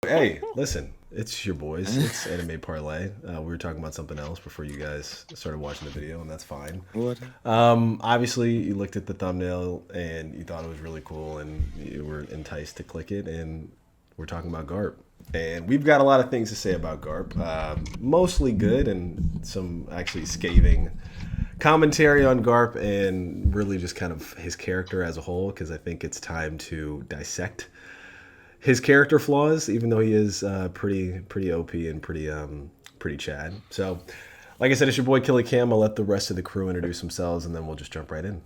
Hey, listen, it's your boys. It's Anime Parley. We were talking about something else before you guys started watching the video, and that's fine. What? Obviously, you looked at the thumbnail and you thought it was really cool, and you were enticed to click it. And we're talking about Garp, and we've got a lot of things to say about Garp. Mostly good, and some actually scathing commentary on Garp, and really just kind of his character as a whole. Because I think it's time to dissect his character flaws, even though he is pretty OP and pretty Chad. So, like I said, it's your boy Killy Cam. I'll let the rest of the crew introduce themselves, and then we'll just jump right in.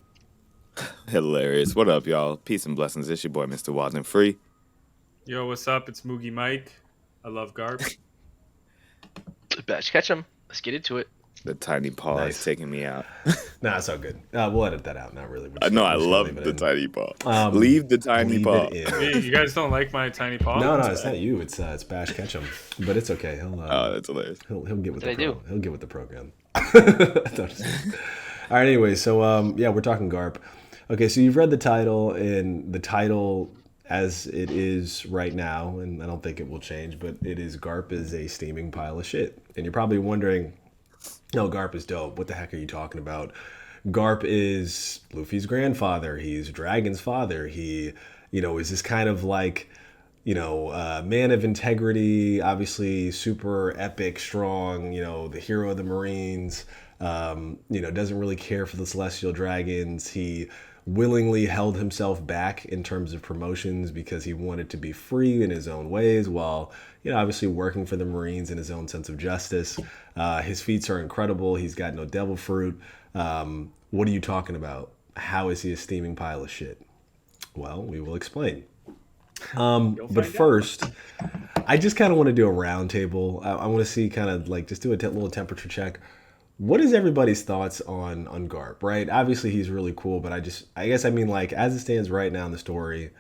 Hilarious. What up, y'all? Peace and blessings. It's your boy, Mr. Walden Free. Yo, what's up? It's Moogie Mike. I love Garp. Batch catch him. Let's get into it. The tiny paw Nice. is taking me out. Nah, it's all good. We'll edit that out. Not really. No, I love the tiny paw. Leave the tiny leave paw. it in. Hey, you guys don't like my tiny paw? No, it's not you. It's Bash Ketchum. But it's okay. Oh, that's hilarious. He'll get with What the did I pro. He'll get with the program. All right. Anyway, so yeah, we're talking Garp. Okay, so you've read the title, and the title as it is right now, and I don't think it will change, but it is Garp is a steaming pile of shit. And you're probably wondering, no, Garp is dope. What the heck are you talking about? Garp is Luffy's grandfather. He's Dragon's father. He, is this kind of like, man of integrity, obviously super epic, strong, the hero of the Marines, doesn't really care for the Celestial Dragons. He willingly held himself back in terms of promotions because he wanted to be free in his own ways while, obviously working for the Marines in his own sense of justice. His feats are incredible. He's got no devil fruit. What are you talking about? How is he a steaming pile of shit? Well, we will explain. But first, I just kind of want to do a round table. I want to see kind of like just do a little temperature check. What is everybody's thoughts on Garp, right? Obviously, he's really cool, but I guess I mean, like, as it stands right now in the story,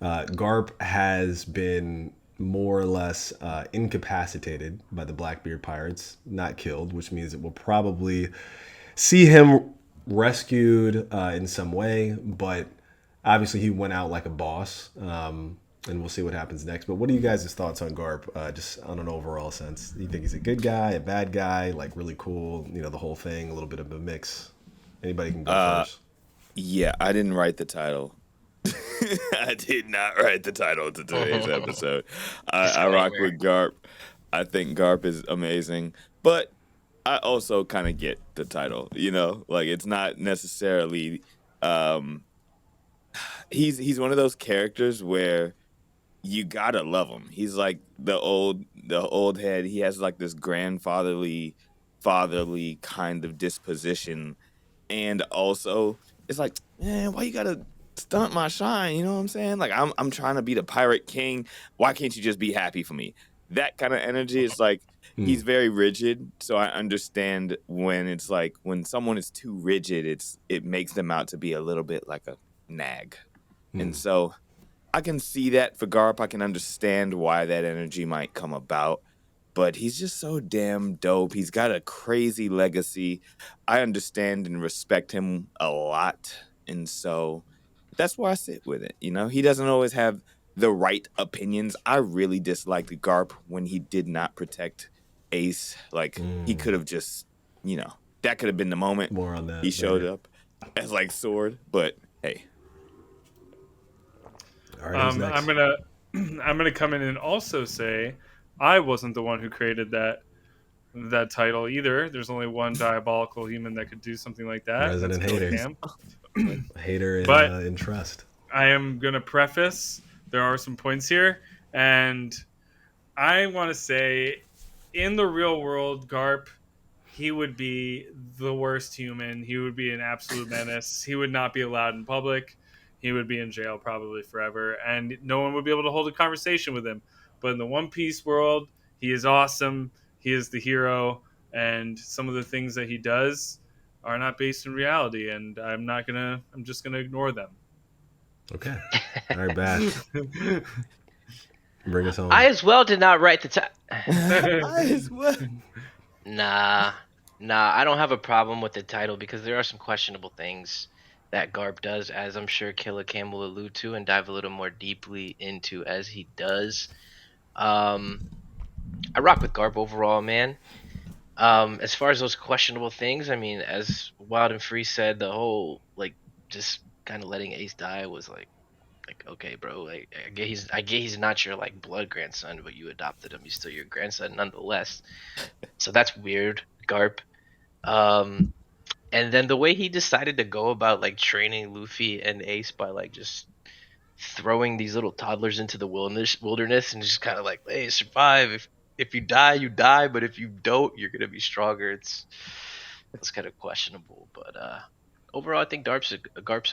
Garp has been more or less incapacitated by the Blackbeard pirates, not killed, which means it will probably see him rescued in some way, but obviously he went out like a boss, and we'll see what happens next. But what are you guys' thoughts on Garp, just on an overall sense? You think he's a good guy, a bad guy, like really cool, the whole thing, a little bit of a mix? Anybody can go first. Yeah, I didn't write the title. I did not write the title to today's episode. I rock with Garp. I think Garp is amazing, but I also kind of get the title. Like it's not necessarily. He's one of those characters where you gotta love him. He's like the old head. He has like this grandfatherly, fatherly kind of disposition, and also it's like, man, why you gotta stunt my shine? You know what I'm saying? Like I'm trying to be the pirate king. Why can't you just be happy for me? That kind of energy is like he's very rigid. So I understand when it's like when someone is too rigid, it makes them out to be a little bit like a nag. And so I can see that for Garp. I can understand why that energy might come about. But he's just so damn dope. He's got a crazy legacy. I understand and respect him a lot. And so that's where I sit with it. He doesn't always have the right opinions. I really disliked Garp when he did not protect Ace. Like, he could have just, that could have been the moment. More on that. He showed up as, like, Sword. But, hey. All right, who's next? I'm gonna come in and also say I wasn't the one who created that title either. There's only one diabolical human that could do something like that. Resident That's Killy hater. Cam. Hater But- in trust. I am gonna preface there are some points here, and I want to say in the real world, Garp, he would be the worst human. He would be an absolute menace. He would not be allowed in public. He would be in jail probably forever, and no one would be able to hold a conversation with him. But in the One Piece world, he is awesome. He is the hero, and some of the things that he does are not based in reality, and I'm just gonna ignore them. Okay. All right, Bash. Bring us home. I as well did not write the title. I as well. Nah, I don't have a problem with the title because there are some questionable things that Garp does, as I'm sure Killer Cam will allude to and dive a little more deeply into as he does. I rock with Garp overall, man. As far as those questionable things, I mean, as Wild and Free said, the whole like just kind of letting Ace die was like okay, bro. Like I get he's not your like blood grandson, but you adopted him. He's still your grandson nonetheless. So that's weird, Garp. Um, and then the way he decided to go about like training Luffy and Ace by like just throwing these little toddlers into the wilderness and just kind of like, hey, survive. If you die, you die, but if you don't, you're gonna be stronger. It's kind of questionable, but overall, I think Garp's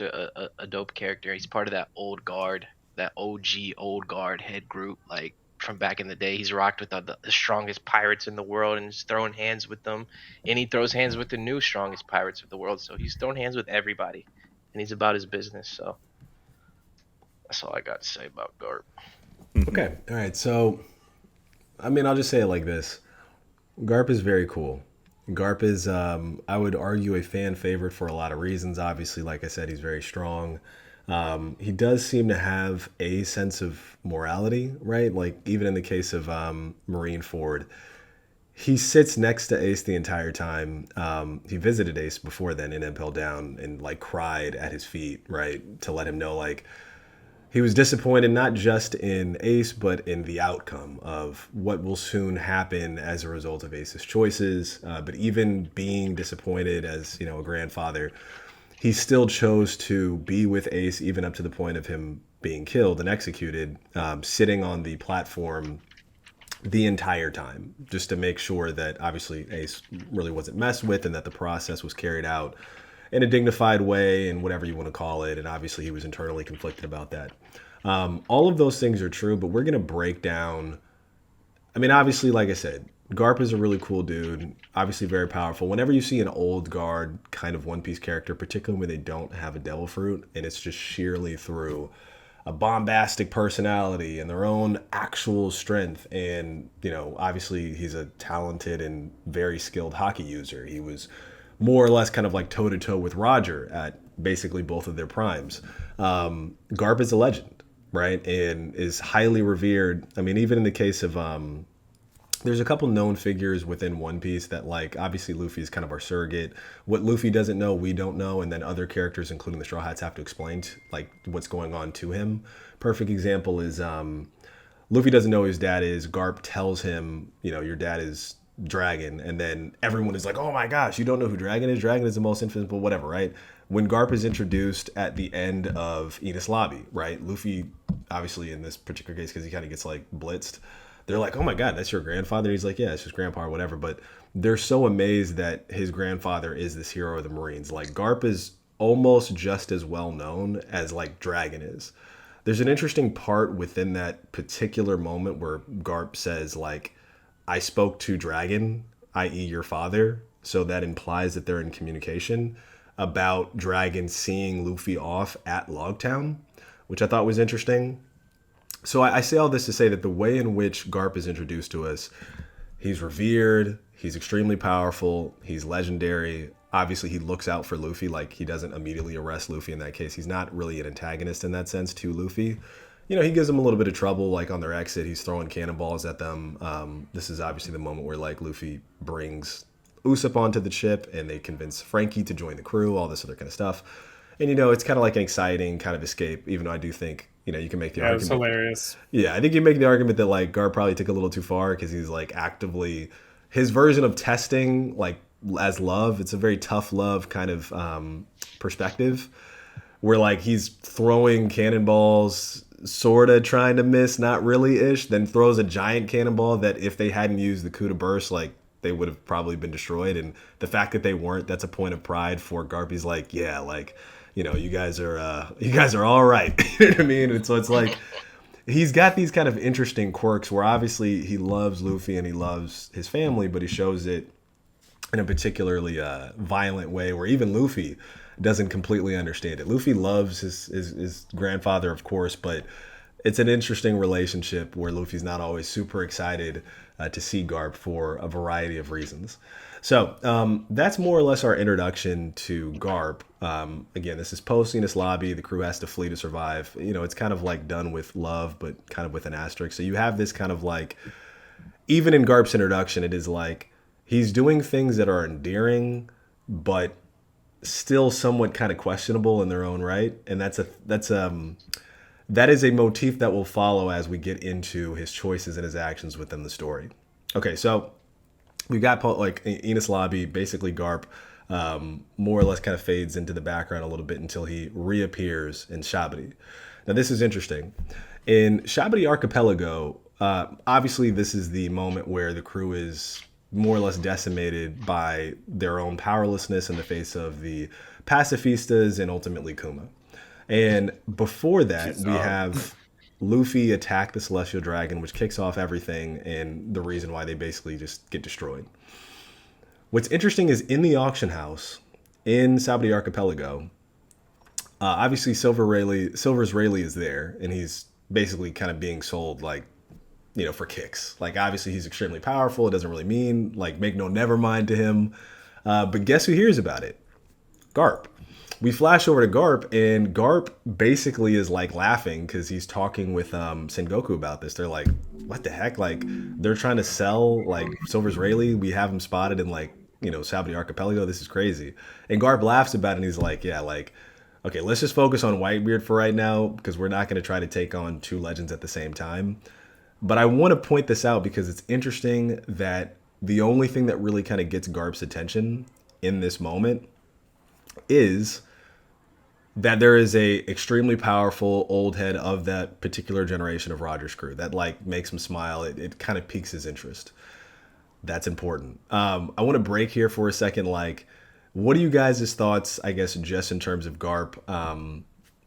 a dope character. He's part of that old guard, that OG old guard head group, like from back in the day. He's rocked with the strongest pirates in the world and he's throwing hands with them, and he throws hands with the new strongest pirates of the world. So he's throwing hands with everybody, and he's about his business. So that's all I got to say about Garp. Okay. All right. So, I mean, I'll just say it like this. Garp is very cool. Garp is, I would argue, a fan favorite for a lot of reasons. Obviously, like I said, he's very strong. He does seem to have a sense of morality, right? Like, even in the case of Marineford, he sits next to Ace the entire time. He visited Ace before then in Impel Down and, like, cried at his feet, right? To let him know, like, he was disappointed not just in Ace, but in the outcome of what will soon happen as a result of Ace's choices. But even being disappointed as, you know, a grandfather, he still chose to be with Ace even up to the point of him being killed and executed, sitting on the platform the entire time, just to make sure that obviously Ace really wasn't messed with and that the process was carried out in a dignified way and whatever you want to call it. And obviously he was internally conflicted about that. All of those things are true, but we're going to break down. I mean, obviously, like I said, Garp is a really cool dude, obviously very powerful. Whenever you see an old guard kind of One Piece character, particularly when they don't have a devil fruit and it's just sheerly through a bombastic personality and their own actual strength. And, you know, obviously he's a talented and very skilled hockey user. He was more or less kind of like toe to toe with Roger at basically both of their primes. Garp is a legend, right? And is highly revered. I mean, even in the case of, there's a couple known figures within One Piece that, like, obviously Luffy is kind of our surrogate. What Luffy doesn't know, we don't know. And then other characters, including the Straw Hats, have to explain like what's going on to him. Perfect example is, Luffy doesn't know who his dad is. Garp tells him, you know, your dad is Dragon, and then everyone is like, oh my gosh, you don't know who Dragon is? Dragon is the most invincible, whatever, right? When Garp is introduced at the end of Enies Lobby, right? Luffy, obviously in this particular case, because he kind of gets like blitzed, they're like, oh my god, that's your grandfather? He's like, yeah, it's his grandpa or whatever, but they're so amazed that his grandfather is this hero of the Marines. Like, Garp is almost just as well known as like Dragon is. There's an interesting part within that particular moment where Garp says, like, I spoke to Dragon, i.e. your father, so that implies that they're in communication about Dragon seeing Luffy off at Logtown, which I thought was interesting. So I say all this to say that the way in which Garp is introduced to us, he's revered, he's extremely powerful, he's legendary. Obviously, he looks out for Luffy, like he doesn't immediately arrest Luffy in that case. He's not really an antagonist in that sense to Luffy. You know, he gives them a little bit of trouble, like on their exit, he's throwing cannonballs at them. This is obviously the moment where, like, Luffy brings Usopp onto the ship and they convince Frankie to join the crew, all this other kind of stuff. And, you know, it's kind of like an exciting kind of escape, even though I do think, you know, you can make the argument. It's hilarious. Yeah, I think you make the argument that, like, Garp probably took a little too far because he's, like, actively, his version of testing, like, as love, it's a very tough love kind of perspective where, like, he's throwing cannonballs, sort of trying to miss, not really ish, then throws a giant cannonball that if they hadn't used the coup de burst, like, they would have probably been destroyed. And the fact that they weren't, that's a point of pride for Garp. He's like, yeah, like, you know, you guys are all right. You know what I mean? And so it's like, he's got these kind of interesting quirks where obviously he loves Luffy and he loves his family, but he shows it in a particularly violent way where even Luffy doesn't completely understand it. Luffy loves his grandfather, of course, but it's an interesting relationship where Luffy's not always super excited to see Garp for a variety of reasons. So that's more or less our introduction to Garp. Again, this is post Enos Lobby. The crew has to flee to survive. You know, it's kind of like done with love, but kind of with an asterisk. So you have this kind of like, even in Garp's introduction, it is like he's doing things that are endearing, but still somewhat kind of questionable in their own right. And that is a motif that will follow as we get into his choices and his actions within the story. Okay, so we've got like Enos Lobby, basically Garp, more or less kind of fades into the background a little bit until he reappears in Shabadi. Now this is interesting. In Shabadi Archipelago, obviously this is the moment where the crew is more or less decimated by their own powerlessness in the face of the pacifistas and ultimately Kuma. And before that, we have Luffy attack the Celestial Dragon, which kicks off everything and the reason why they basically just get destroyed. What's interesting is in the auction house in Sabaody Archipelago, obviously Silver's Rayleigh is there, and he's basically kind of being sold like, you know, for kicks. Like obviously he's extremely powerful. It doesn't really mean like make no never mind to him. But guess who hears about it? Garp. We flash over to Garp, and Garp basically is like laughing because he's talking with Sengoku about this. They're like, what the heck? Like, they're trying to sell like Silver's Rayleigh. We have him spotted in like, you know, Sabaody Archipelago. This is crazy. And Garp laughs about it, and he's like, yeah, like, okay, let's just focus on Whitebeard for right now because we're not going to try to take on two legends at the same time. But I want to point this out because it's interesting that the only thing that really kind of gets Garp's attention in this moment is that there is a extremely powerful old head of that particular generation of Roger's crew that like makes him smile. It kind of piques his interest. That's important. I want to break here for a second. Like, what are you guys' thoughts, I guess, just in terms of Garp,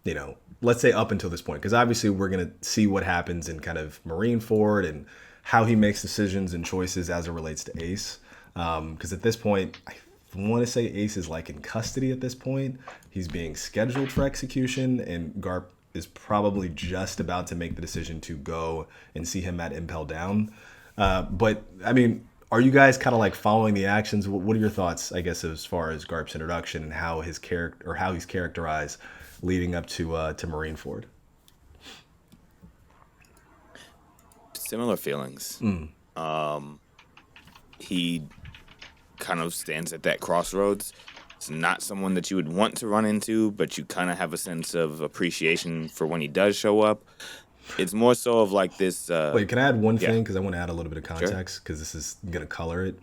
you know, let's say up until this point, because obviously we're going to see what happens in kind of Marineford and how he makes decisions and choices as it relates to Ace. Because at this point, I want to say Ace is like in custody at this point. He's being scheduled for execution, and Garp is probably just about to make the decision to go and see him at Impel Down. But I mean, are you guys kind of like following the actions? What are your thoughts, I guess, as far as Garp's introduction and how his character or how he's characterized leading up to Marineford? Similar feelings. He kind of stands at that crossroads. It's not someone that you would want to run into, but you kind of have a sense of appreciation for when he does show up. It's more so of like this. Wait, can I add one thing? Because I want to add a little bit of context because this is going to color it.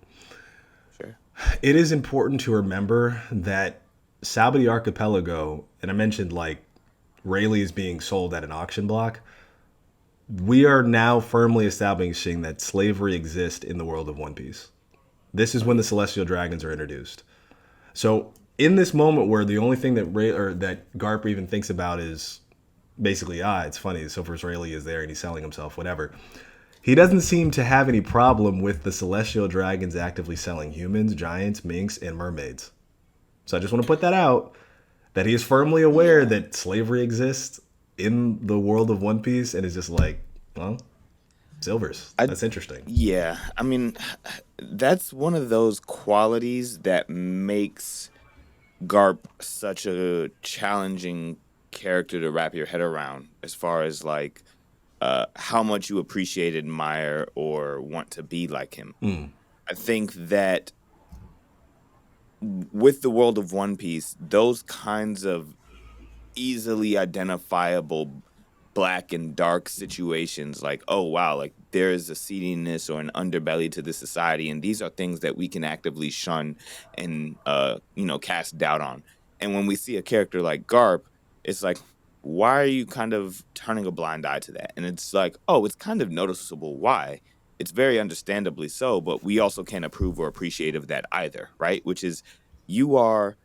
Sure. It is important to remember that Sabaody Archipelago, and I mentioned like Rayleigh is being sold at an auction block. We are now firmly establishing that slavery exists in the world of One Piece. This is when the Celestial Dragons are introduced. So in this moment where the only thing that that Garp even thinks about is basically, it's funny, Silver's Rayleigh is there and he's selling himself, whatever. He doesn't seem to have any problem with the Celestial Dragons actively selling humans, giants, minks, and mermaids. So I just want to put that out, that he is firmly aware that slavery exists in the world of One Piece and is just like, well, Silver's. That's interesting. Yeah, I mean, that's one of those qualities that makes Garp such a challenging character to wrap your head around, as far as like how much you appreciate, admire, or want to be like him. I think that with the world of One Piece, those kinds of easily identifiable black and dark situations, like, oh wow, like there is a seediness or an underbelly to this society, and these are things that we can actively shun and cast doubt on. And when we see a character like Garp, it's like, why are you kind of turning a blind eye to that? And it's like, oh, it's kind of noticeable why. It's very understandably so, but we also can't approve or appreciate of that either, right? Which is, you are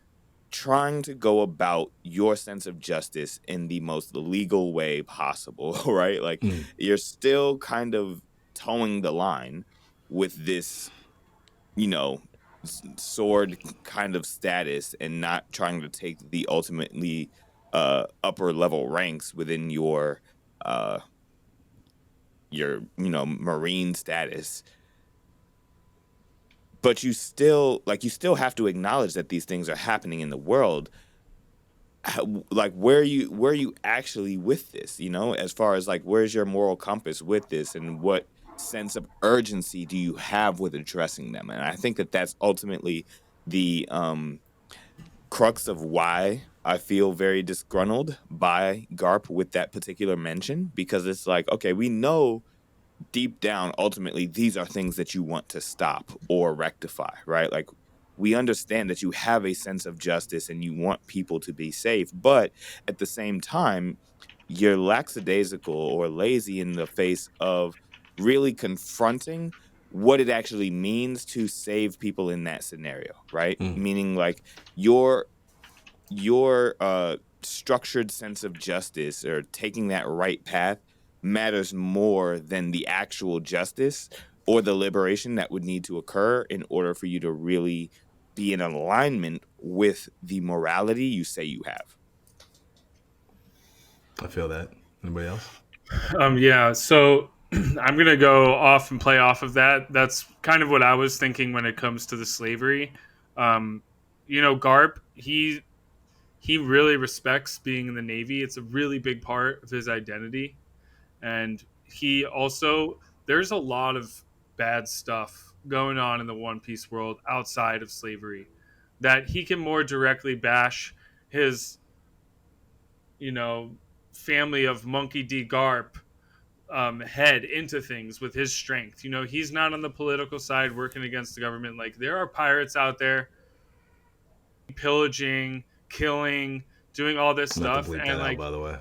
trying to go about your sense of justice in the most legal way possible, right? Like, you're still kind of towing the line with this, sword kind of status, and not trying to take the ultimately upper level ranks within your Marine status. But you still have to acknowledge that these things are happening in the world. Like, where are you actually with this? As far as like, where's your moral compass with this, and what sense of urgency do you have with addressing them? And I think that that's ultimately the crux of why I feel very disgruntled by Garp with that particular mention, because it's like, okay, we know deep down, ultimately, these are things that you want to stop or rectify, right? Like, we understand that you have a sense of justice and you want people to be safe, but at the same time, you're lackadaisical or lazy in the face of really confronting what it actually means to save people in that scenario, right? Meaning, like, your structured sense of justice or taking that right path matters more than the actual justice or the liberation that would need to occur in order for you to really be in alignment with the morality you say you have. I feel that. Anybody else? Yeah, so I'm gonna go off and play off of that. That's kind of what I was thinking when it comes to the slavery. Garp, he really respects being in the Navy. It's a really big part of his identity. And he also, there's a lot of bad stuff going on in the One Piece world outside of slavery that he can more directly bash his, family of Monkey D. Garp head into things with his strength. He's not on the political side working against the government. Like, there are pirates out there pillaging, killing, doing all this I'm gonna have stuff, to bleep and that out, like, by the way.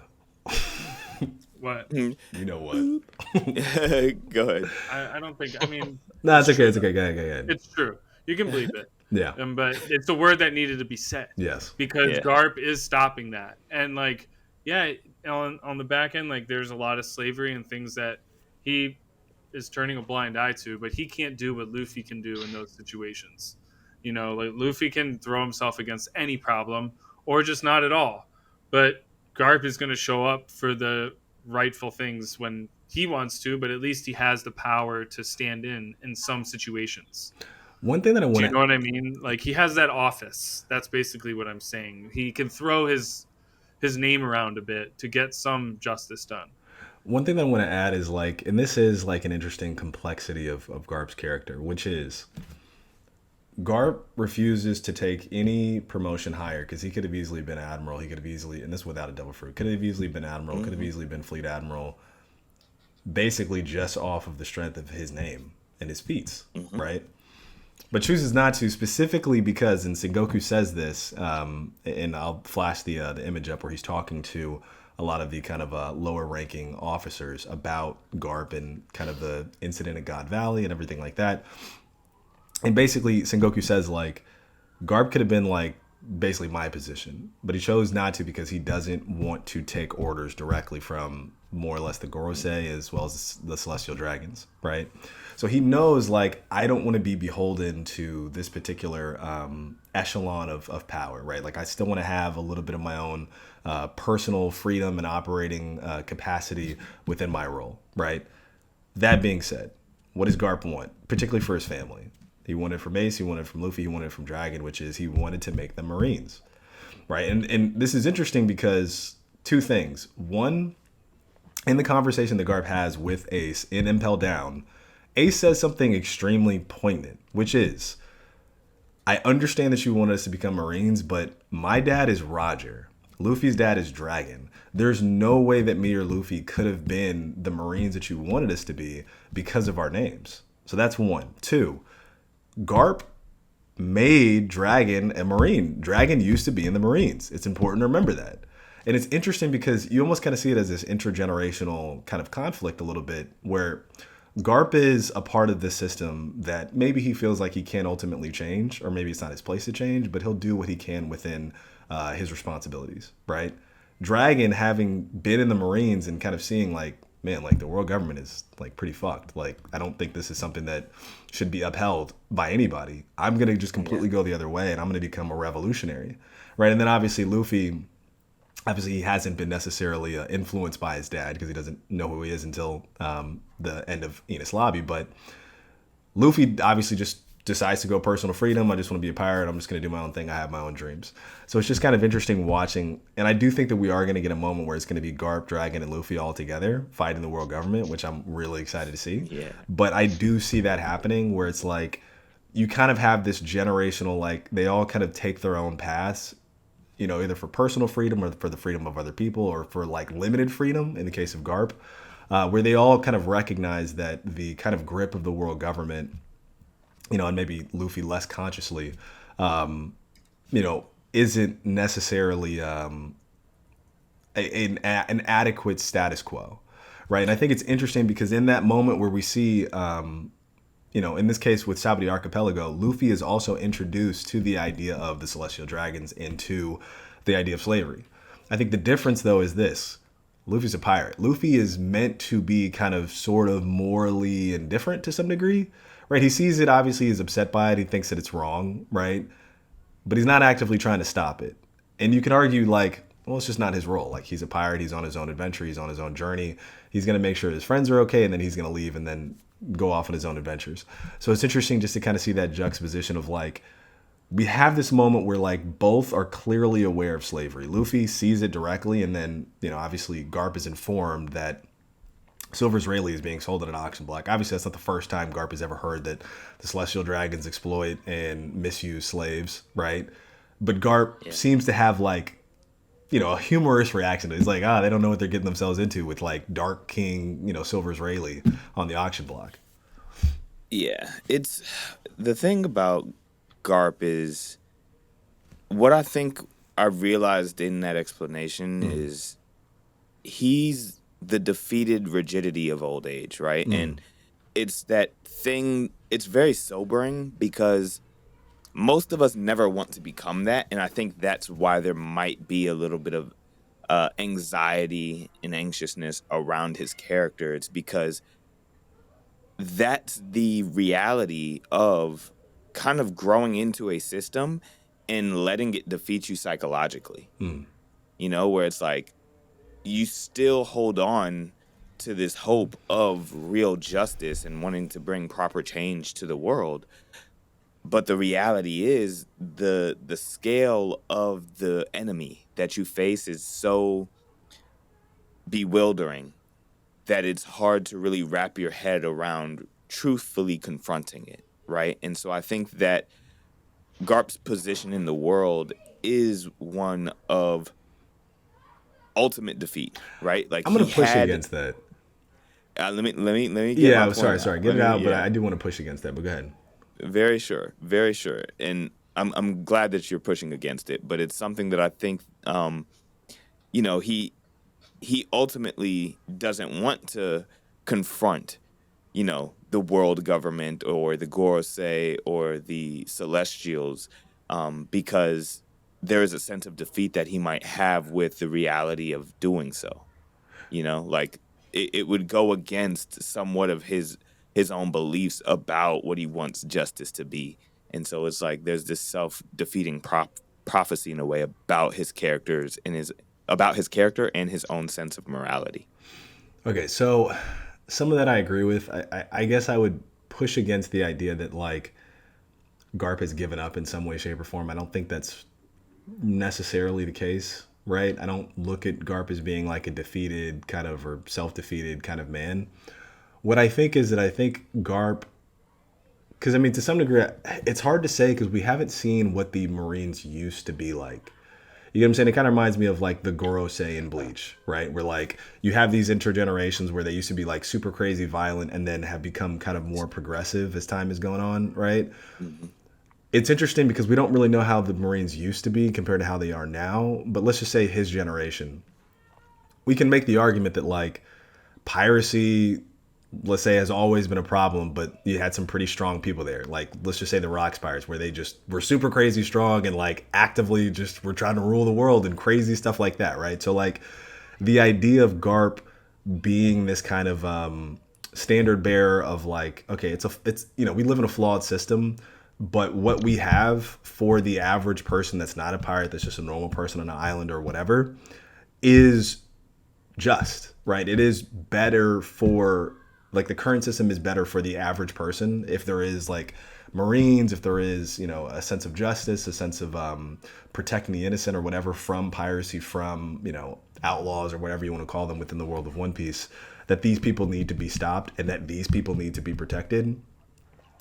what? You know what? Go ahead. I don't think. I mean, No, it's okay. It's okay. Go ahead. it's true. You can bleep it. Yeah. But it's a word that needed to be said. Yes. Because Yeah. Garp is stopping that. And like, yeah, on the back end, like, there's a lot of slavery and things that he is turning a blind eye to, but he can't do what Luffy can do in those situations. Like, Luffy can throw himself against any problem or just not at all. But Garp is going to show up for the rightful things when he wants to, but at least he has the power to stand in some situations. One thing that I want Do to... you know what I mean? Like, he has that office. That's basically what I'm saying. He can throw his name around a bit to get some justice done. One thing that I want to add is, like, and this is like an interesting complexity of Garp's character, which is Garp refuses to take any promotion higher because he could have easily been admiral. He could have easily, and this without a double fruit, could have easily been admiral, could have easily been fleet admiral, basically just off of the strength of his name and his feats, right? But chooses not to, specifically because, and Sengoku says this, and I'll flash the image up where he's talking to a lot of the kind of lower ranking officers about Garp and kind of the incident at God Valley and everything like that. And basically, Sengoku says, like, Garp could have been, like, basically my position, but he chose not to because he doesn't want to take orders directly from more or less the Gorosei as well as the Celestial Dragons, right? So he knows, like, I don't want to be beholden to this particular echelon of power, right? Like, I still want to have a little bit of my own personal freedom and operating capacity within my role, right? That being said, what does Garp want, particularly for his family? He wanted it from Ace, he wanted it from Luffy, he wanted it from Dragon, which is he wanted to make them Marines, right? And this is interesting because two things. One, in the conversation that Garp has with Ace in Impel Down, Ace says something extremely poignant, which is, I understand that you want us to become Marines, but my dad is Roger. Luffy's dad is Dragon. There's no way that me or Luffy could have been the Marines that you wanted us to be because of our names. So that's one. Two, Garp made Dragon a Marine. Dragon used to be in the Marines. It's important to remember that. And it's interesting because you almost kind of see it as this intergenerational kind of conflict a little bit, where Garp is a part of this system that maybe he feels like he can't ultimately change, or maybe it's not his place to change, but he'll do what he can within his responsibilities, right? Dragon, having been in the Marines and kind of seeing, like, man, like, the world government is, like, pretty fucked. Like, I don't think this is something that should be upheld by anybody. I'm going to just completely go the other way, and I'm going to become a revolutionary, right? And then obviously Luffy, he hasn't been necessarily influenced by his dad because he doesn't know who he is until the end of Enos Lobby. But Luffy obviously just decides to go personal freedom. I just want to be a pirate. I'm just going to do my own thing. I have my own dreams. So it's just kind of interesting watching. And I do think that we are going to get a moment where it's going to be Garp, Dragon, and Luffy all together fighting the world government, which I'm really excited to see. Yeah. But I do see that happening where it's like you kind of have this generational, like they all kind of take their own paths, you know, either for personal freedom or for the freedom of other people or for like limited freedom in the case of Garp, where they all kind of recognize that the kind of grip of the world government, you know, and maybe Luffy less consciously, you know, isn't necessarily an adequate status quo, right? And I think it's interesting because in that moment where we see, you know, in this case with Sabaody Archipelago, Luffy is also introduced to the idea of the Celestial Dragons and to the idea of slavery. I think the difference, though, is this. Luffy's a pirate. Luffy is meant to be kind of sort of morally indifferent to some degree, right? He sees it, obviously, he's upset by it. He thinks that it's wrong, right? But he's not actively trying to stop it. And you can argue, like, well, it's just not his role. Like, he's a pirate. He's on his own adventure. He's on his own journey. He's going to make sure his friends are okay, and then he's going to leave and then go off on his own adventures. So it's interesting just to kind of see that juxtaposition of, like, we have this moment where, like, both are clearly aware of slavery. Luffy sees it directly, and then, you know, obviously Garp is informed that Silver's Rayleigh is being sold at an auction block. Obviously, that's not the first time Garp has ever heard that the Celestial Dragons exploit and misuse slaves, right? But Garp seems to have, like, you know, a humorous reaction. He's like, they don't know what they're getting themselves into with, like, Dark King, you know, Silver's Rayleigh on the auction block. Yeah, it's the thing about Garp is what I think I realized in that explanation is he's the defeated rigidity of old age, right? And it's that thing, it's very sobering because most of us never want to become that. And I think that's why there might be a little bit of anxiety and anxiousness around his character. It's because that's the reality of kind of growing into a system and letting it defeat you psychologically. You know, where it's like you still hold on to this hope of real justice and wanting to bring proper change to the world. But the reality is the scale of the enemy that you face is so bewildering that it's hard to really wrap your head around truthfully confronting it, right? And so I think that Garp's position in the world is one of ultimate defeat, right? Like I'm going to push against that. Let me get Yeah, my point sorry. out. Get it out, but I do want to push against that, but go ahead. Very sure. And I'm glad that you're pushing against it, but it's something that I think, you know, he ultimately doesn't want to confront, you know, the world government or the Gorosei or the Celestials, because there is a sense of defeat that he might have with the reality of doing so. You know, like it would go against somewhat of his own beliefs about what he wants justice to be. And so it's like there's this self-defeating prophecy in a way about his characters and about his character and his own sense of morality. Okay, so some of that I agree with. I guess I would push against the idea that, like, Garp has given up in some way, shape, or form. I don't think that's necessarily the case, right? I don't look at Garp as being like a defeated kind of or self-defeated kind of man. What I think is that I think Garp, because I mean, to some degree, it's hard to say because we haven't seen what the Marines used to be like. You know what I'm saying? It kind of reminds me of like the Gorosei in Bleach, right? Where like you have these intergenerations where they used to be like super crazy violent and then have become kind of more progressive as time is going on, right? Mm-hmm. It's interesting because we don't really know how the Marines used to be compared to how they are now. But let's just say his generation. We can make the argument that like piracy, let's say, has always been a problem, but you had some pretty strong people there. Like, let's just say the Rocks Pirates, where they just were super crazy strong and like actively just were trying to rule the world and crazy stuff like that, right? So like the idea of Garp being this kind of standard bearer of like, okay, it's you know, we live in a flawed system, but what we have for the average person that's not a pirate, that's just a normal person on an island or whatever, is just, right? It is better for like the current system is better for the average person if there is like Marines, if there is, you know, a sense of justice, a sense of protecting the innocent or whatever from piracy, from, you know, outlaws or whatever you want to call them within the world of One Piece, that these people need to be stopped and that these people need to be protected.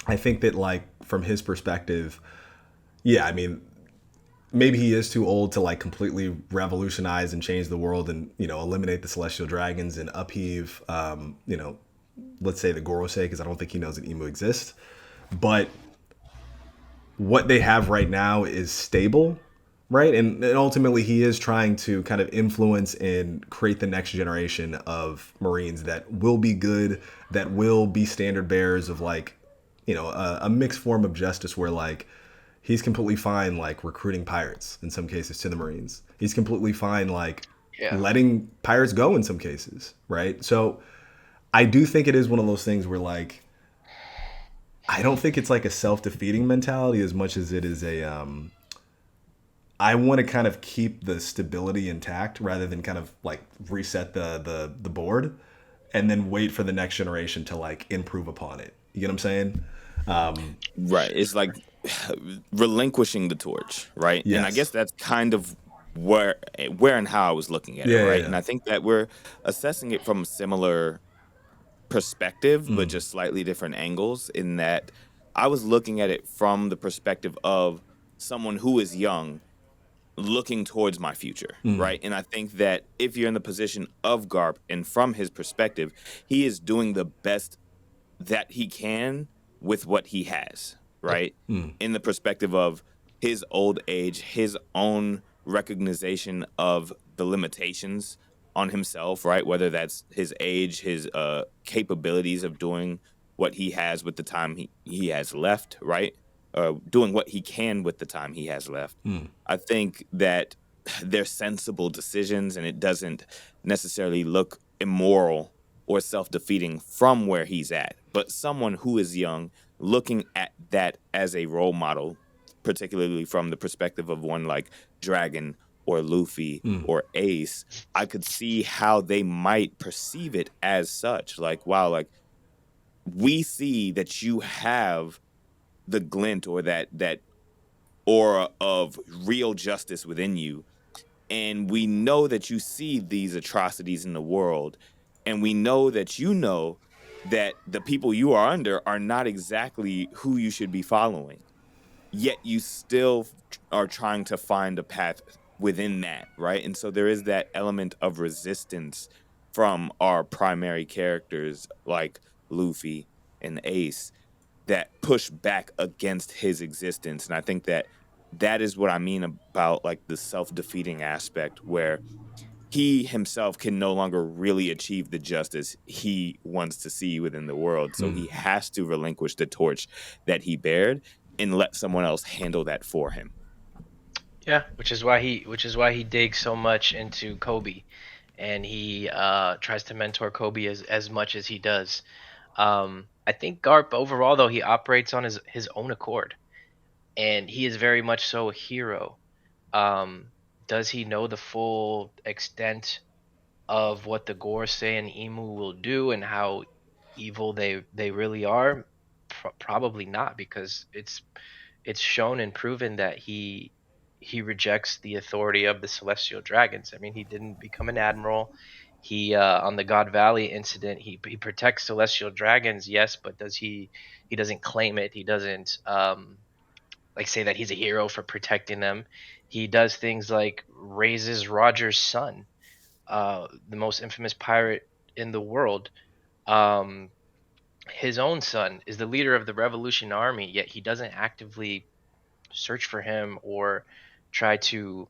I think that, like, from his perspective, yeah, I mean, maybe he is too old to like completely revolutionize and change the world and, you know, eliminate the celestial dragons and upheave, you know, let's say the Gorosei, because I don't think he knows that Emu exists. But what they have right now is stable, right? And ultimately, he is trying to kind of influence and create the next generation of Marines that will be good, that will be standard bearers of, like, you know, a mixed form of justice where, like, he's completely fine, like, recruiting pirates in some cases to the Marines. He's completely fine, like, Yeah. letting pirates go in some cases, right? So I do think it is one of those things where, like, I don't think it's like a self-defeating mentality as much as it is a I want to kind of keep the stability intact rather than kind of like reset the board and then wait for the next generation to like improve upon it. You get what I'm saying? Right. It's like relinquishing the torch, right? And I Yes. guess that's kind of where and how I was looking at it, Yeah, yeah, right? yeah. And I think that we're assessing it from a similar perspective, but just slightly different angles, in that I was looking at it from the perspective of someone who is young looking towards my future, right? And I think that if you're in the position of Garp and from his perspective, he is doing the best that he can with what he has, right? In the perspective of his old age, his own recognition of the limitations on himself, right? Whether that's his age, his capabilities of doing what he has with the time he has left, right? Doing what he can with the time he has left. I think that they're sensible decisions, and it doesn't necessarily look immoral or self-defeating from where he's at. But someone who is young, looking at that as a role model, particularly from the perspective of one like Dragon or Luffy or Ace, I could see how they might perceive it as such. Like, wow, like, we see that you have the glint or that aura of real justice within you, and we know that you see these atrocities in the world, and we know that the people you are under are not exactly who you should be following, yet you still are trying to find a path within that, right? And so there is that element of resistance from our primary characters like Luffy and Ace that push back against his existence. And I think that that is what I mean about like the self-defeating aspect, where he himself can no longer really achieve the justice he wants to see within the world. So he has to relinquish the torch that he bared and let someone else handle that for him. Yeah, which is why he digs so much into Kobe, and he tries to mentor Kobe as much as he does. I think Garp overall, though, he operates on his own accord, and he is very much so a hero. Um, does he know the full extent of what the Gorosei and Emu will do and how evil they really are? Probably not, because it's shown and proven that he rejects the authority of the celestial dragons. I mean, he didn't become an admiral. He on the God Valley incident, he protects celestial dragons, yes, but he doesn't claim it. He doesn't like say that he's a hero for protecting them. He does things like raises Roger's son, the most infamous pirate in the world. Um, his own son is the leader of the Revolution Army, yet he doesn't actively search for him or try to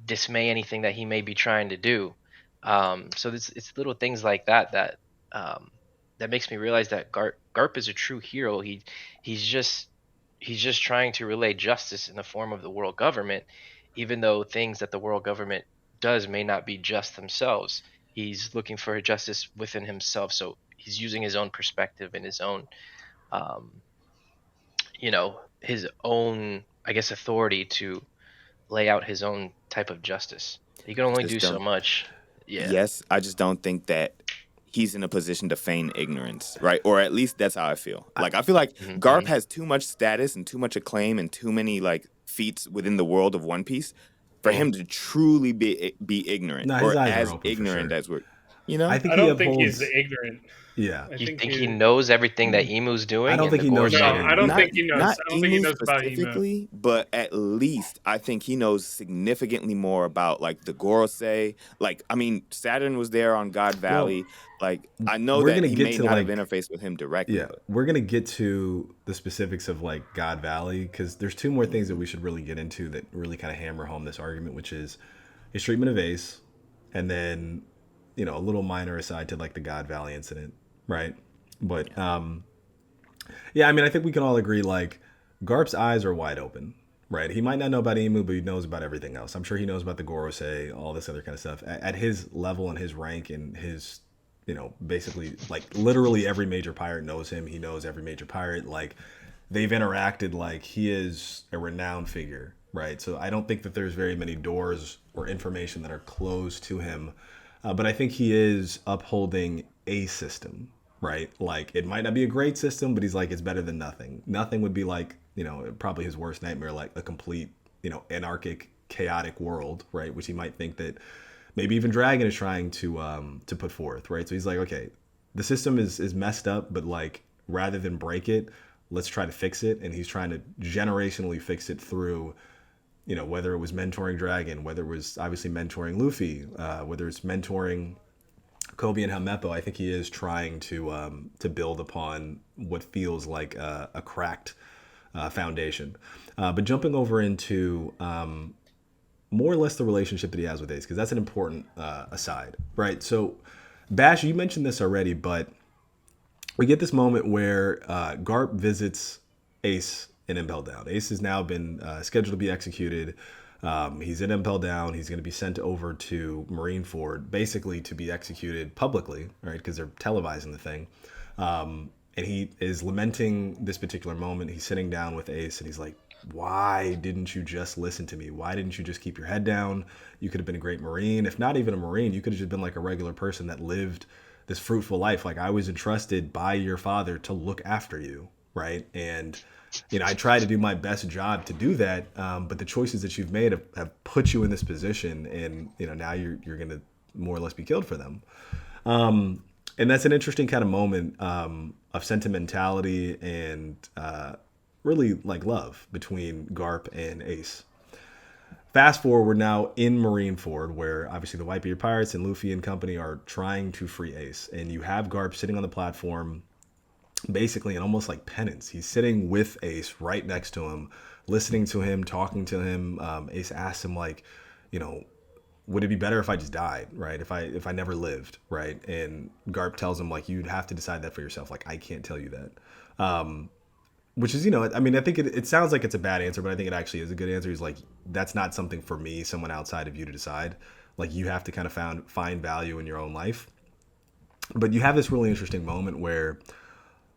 dismay anything that he may be trying to do. So it's little things like um, that makes me realize that Garp is a true hero. He's just he's just trying to relay justice in the form of the world government, even though things that the world government does may not be just themselves. He's looking for justice within himself, so he's using his own perspective and his own um, his own, I guess, authority to lay out his own type of justice. He can only Just do so don't much. Yeah. Yes, I just don't think that he's in a position to feign ignorance, right? Or at least that's how I feel. Like I feel like Garp has too much status and too much acclaim and too many like feats within the world of One Piece for him to truly be ignorant No, his or eyes are as open for ignorant sure. as we're, you know? I think I he don't think upholds. he's ignorant. Yeah, I You think think he knows everything that Emu's doing? I don't in think the he knows No, about Gorosei? I don't Emu. think he knows. Not I don't think he Emu knows about Emu. specifically, but at least I think he knows significantly more about like the Gorosei. Like, I mean, Saturn was there on God Valley. Like, I know we're that gonna he get may to not have like interfaced with him directly, yeah, but we're gonna get to the specifics of like God Valley because there's two more things that we should really get into that really kind of hammer home this argument, which is his treatment of Ace, and then a little minor aside to like the God Valley incident, right? But yeah, I mean, I think we can all agree like Garp's eyes are wide open, right? He might not know about Emu, but he knows about everything else. I'm sure he knows about the Gorosei, all this other kind of stuff. At his level and his rank and his, basically like literally every major pirate knows him. He knows every major pirate. Like they've interacted. Like he is a renowned figure, right? So I don't think that there's very many doors or information that are closed to him. But I think he is upholding a system, right? Like it might not be a great system, but he's like, it's better than nothing. Nothing would be like, probably his worst nightmare, like a complete, anarchic, chaotic world, right? Which he might think that maybe even Dragon is trying to put forth, right? So he's like, okay, the system is messed up, but like rather than break it, let's try to fix it. And he's trying to generationally fix it through whether it was mentoring Dragon, whether it was obviously mentoring Luffy, whether it's mentoring Kobe and Helmeppo. I think he is trying to build upon what feels like a cracked foundation. But jumping over into more or less the relationship that he has with Ace, because that's an important aside, right? So, Bash, you mentioned this already, but we get this moment where Garp visits Ace in Impel Down. Ace has now been scheduled to be executed. He's in Impel Down. He's going to be sent over to Marineford, basically to be executed publicly, right? Because they're televising the thing. And he is lamenting this particular moment. He's sitting down with Ace, and he's like, why didn't you just listen to me? Why didn't you just keep your head down? You could have been a great Marine. If not even a Marine, you could have just been like a regular person that lived this fruitful life. Like I was entrusted by your father to look after you, right? And I tried to do my best job to do that, but the choices that you've made have put you in this position, and now you're going to more or less be killed for them. And that's an interesting kind of moment of sentimentality and really like love between Garp and Ace. Fast forward, we're now in Marineford, where obviously the Whitebeard Pirates and Luffy and company are trying to free Ace, and you have Garp sitting on the platform basically in almost like penance. He's sitting with Ace right next to him, listening to him, talking to him. Ace asks him like, would it be better if I just died, right? If I never lived, right? And Garp tells him like, you'd have to decide that for yourself. Like I can't tell you that. Which is, I mean, I think it sounds like it's a bad answer, but I think it actually is a good answer. He's like, that's not something for me, someone outside of you to decide. Like you have to kind of find value in your own life. But you have this really interesting moment where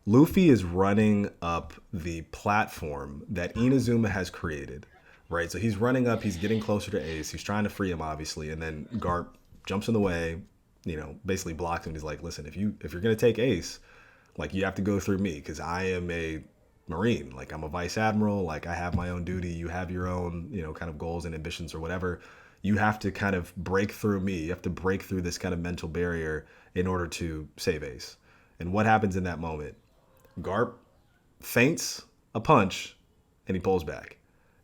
Luffy is running up the platform that Inazuma has created, right? So he's running up, he's getting closer to Ace, he's trying to free him, obviously, and then Garp jumps in the way, basically blocks him. He's like, listen, if you're gonna take Ace, like you have to go through me because I am a Marine, like I'm a vice admiral, like I have my own duty, you have your own, kind of goals and ambitions or whatever. You have to kind of break through me. You have to break through this kind of mental barrier in order to save Ace. And what happens in that moment? Garp feints a punch and he pulls back.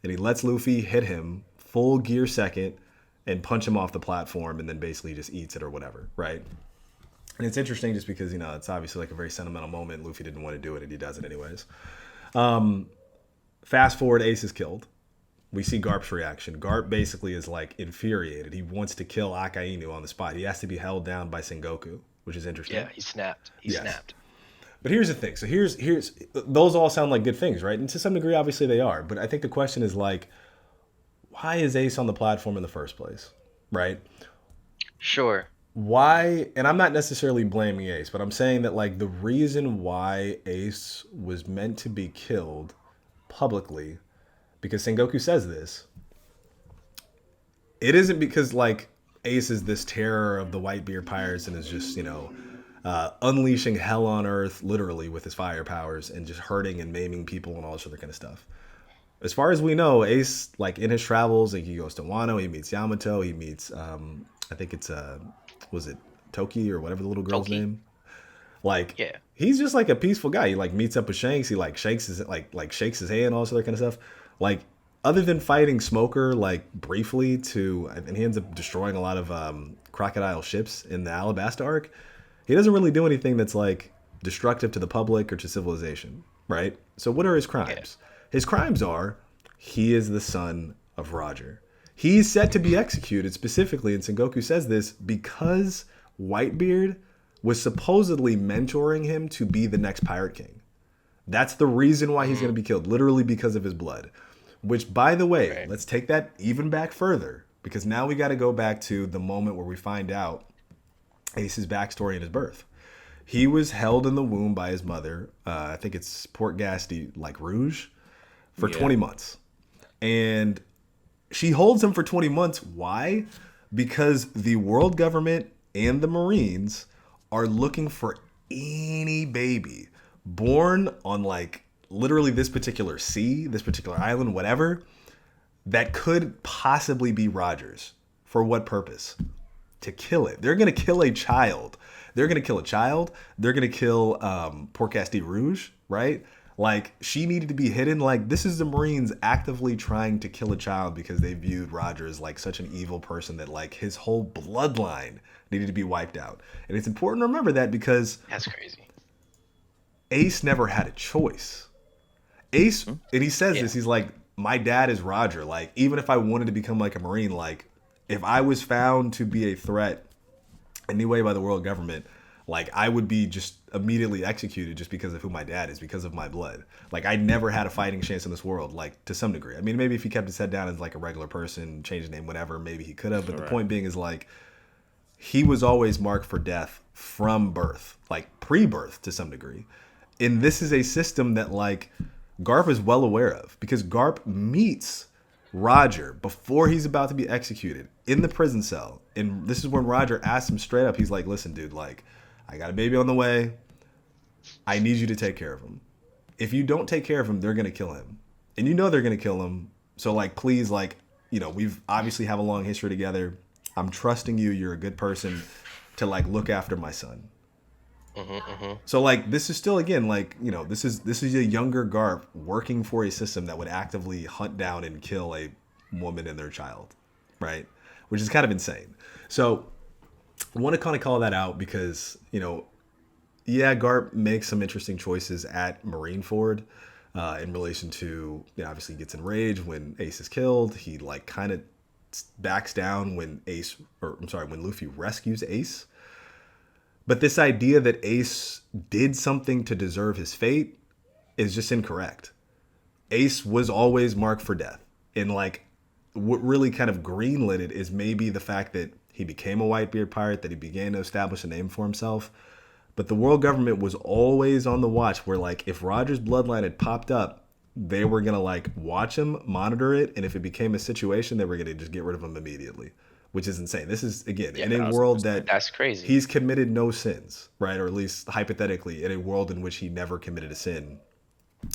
And he lets Luffy hit him full gear second and punch him off the platform and then basically just eats it or whatever, right? And it's interesting just because, it's obviously like a very sentimental moment. Luffy didn't want to do it and he does it anyways. Fast forward, Ace is killed. We see Garp's reaction. Garp basically is like infuriated. He wants to kill Akainu on the spot. He has to be held down by Sengoku, which is interesting. Yeah, he snapped. He snapped. But here's the thing. So here's those all sound like good things, right? And to some degree, obviously they are. But I think the question is like, why is Ace on the platform in the first place, right? Sure. Why? And I'm not necessarily blaming Ace, but I'm saying that like the reason why Ace was meant to be killed publicly, because Sengoku says this, it isn't because like Ace is this terror of the Whitebeard Pirates and is just, unleashing hell on Earth, literally with his fire powers, and just hurting and maiming people and all this other kind of stuff. As far as we know, Ace, like in his travels, like he goes to Wano, he meets Yamato, he meets, I think it's, was it Toki or whatever the little girl's Toki. name? Like, Yeah. he's just like a peaceful guy. He like meets up with Shanks. He like shakes his shakes his hand, all this other kind of stuff. Like, other than fighting Smoker like briefly and he ends up destroying a lot of crocodile ships in the Alabasta arc. He doesn't really do anything that's like destructive to the public or to civilization, right? So what are his crimes? His crimes are he is the son of Roger. He's set to be executed specifically, and Sengoku says this because Whitebeard was supposedly mentoring him to be the next Pirate King. That's the reason why he's going to be killed, literally because of his blood. Which, by the way, let's take that even back further, because now we got to go back to the moment where we find out Ace's backstory and his birth. He was held in the womb by his mother, I think it's Port Gasti, like Rouge, for 20 months. And she holds him for 20 months. Why? Because the world government and the Marines are looking for any baby born on like literally this particular sea, this particular island, whatever, that could possibly be Roger's. For what purpose? To kill it. They're going to kill a child. They're going to kill a child. They're going to kill Port Castille Rouge, right? Like, she needed to be hidden. Like, this is the Marines actively trying to kill a child because they viewed Roger as like such an evil person that like his whole bloodline needed to be wiped out. And it's important to remember that because That's crazy. Ace never had a choice. Ace, and he says this, he's like, my dad is Roger. Like, even if I wanted to become like a Marine, like, if I was found to be a threat anyway by the world government, like, I would be just immediately executed just because of who my dad is, because of my blood. Like, I never had a fighting chance in this world, like, to some degree. I mean, maybe if he kept his head down as like a regular person, changed his name, whatever, maybe he could have. But the point being is like, he was always marked for death from birth, like pre-birth to some degree. And this is a system that like Garp is well aware of, because Garp meets Roger before he's about to be executed in the prison cell. And this is when Roger asks him straight up, he's like, listen, dude, like, I got a baby on the way. I need you to take care of him. If you don't take care of him, they're going to kill him. And you know they're going to kill him. So, like, please, like, you know, we've obviously have a long history together. I'm trusting you. You're a good person to, like, look after my son. So, like, this is still, again, like, you know, this is a younger Garp working for a system that would actively hunt down and kill a woman and their child, right? Which is kind of insane. So, I want to kind of call that out because, you know, yeah, Garp makes some interesting choices at Marineford in relation to, you know, obviously he gets enraged when Ace is killed. He, like, kind of backs down when when Luffy rescues Ace. But this idea that Ace did something to deserve his fate is just incorrect. Ace was always marked for death. And like, what really kind of greenlit it is maybe the fact that he became a Whitebeard pirate, that he began to establish a name for himself. But the world government was always on the watch where like, if Roger's bloodline had popped up, they were going to like watch him, monitor it. And if it became a situation, they were going to just get rid of him immediately. Which is insane. This is, again, in a world that's crazy. He's committed no sins, right? Or at least hypothetically, in a world in which he never committed a sin,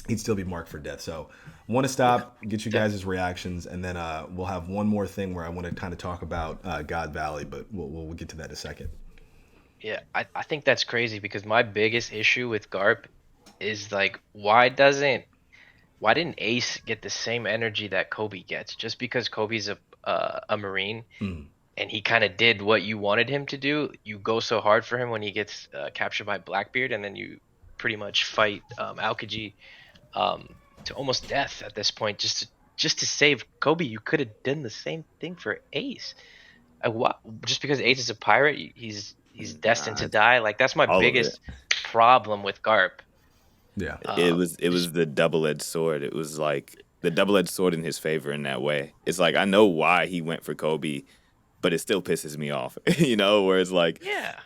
he'd still be marked for death. So I want to stop, get you guys' reactions, and then we'll have one more thing where I want to kind of talk about God Valley, but we'll get to that in a second. Yeah, I think that's crazy because my biggest issue with Garp is like, why didn't Ace get the same energy that Kobe gets? Just because Kobe's a Marine and he kind of did what you wanted him to do, you go so hard for him when he gets captured by Blackbeard, and then you pretty much fight Aokiji to almost death at this point just to save Kobe. You could have done the same thing for Ace. Just because Ace is a pirate, he's destined to die. Like, that's my biggest problem with Garp. Yeah, it was the double-edged sword. It was like the double-edged sword in his favor in that way. It's like, I know why he went for Kobe, but it still pisses me off, you know, where it's like,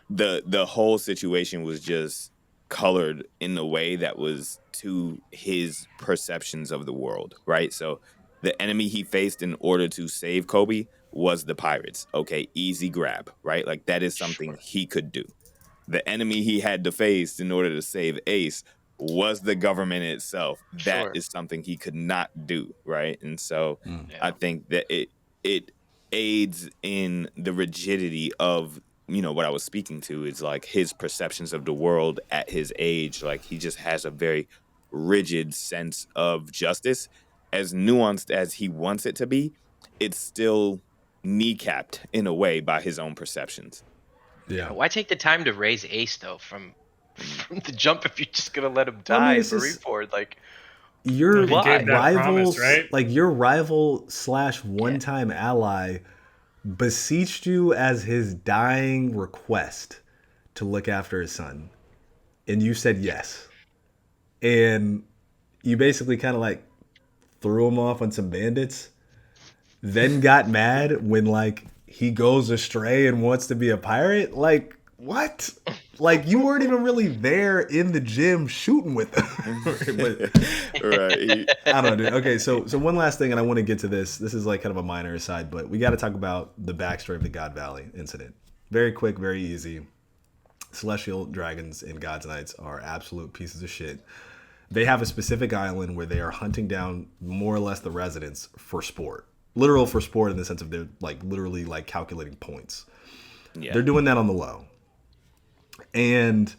the whole situation was just colored in a way that was to his perceptions of the world, right? So the enemy he faced in order to save Kobe was the pirates. Okay, easy grab, right? Like, that is something he could do. the enemy he had to face in order to save Ace was the government itself. That Sure. is something he could not do, right? And so Yeah. I think that it aids in the rigidity of, you know, what I was speaking to is like his perceptions of the world at his age. Like he just has a very rigid sense of justice. As nuanced as he wants it to be, it's still kneecapped in a way by his own perceptions. Yeah. Why take the time to raise Ace though from the jump if you're just gonna let him die Well, I mean, in it's just- Marineford? Like, Your He gave that rivals, promise, right? like your rival / one-time ally, beseeched you as his dying request to look after his son, and you said yes, and you basically kind of like threw him off on some bandits, then got mad when like he goes astray and wants to be a pirate. Like what? Like you weren't even really there in the gym shooting with them. But, Right. I don't know, dude. Okay, so one last thing, and I want to get to this. This is like kind of a minor aside, but we got to talk about the backstory of the God Valley incident. Very quick, very easy. Celestial dragons and God's Knights are absolute pieces of shit. They have a specific island where they are hunting down more or less the residents for sport. Literal for sport in the sense of they're like literally like calculating points. Yeah. They're doing that on the low. And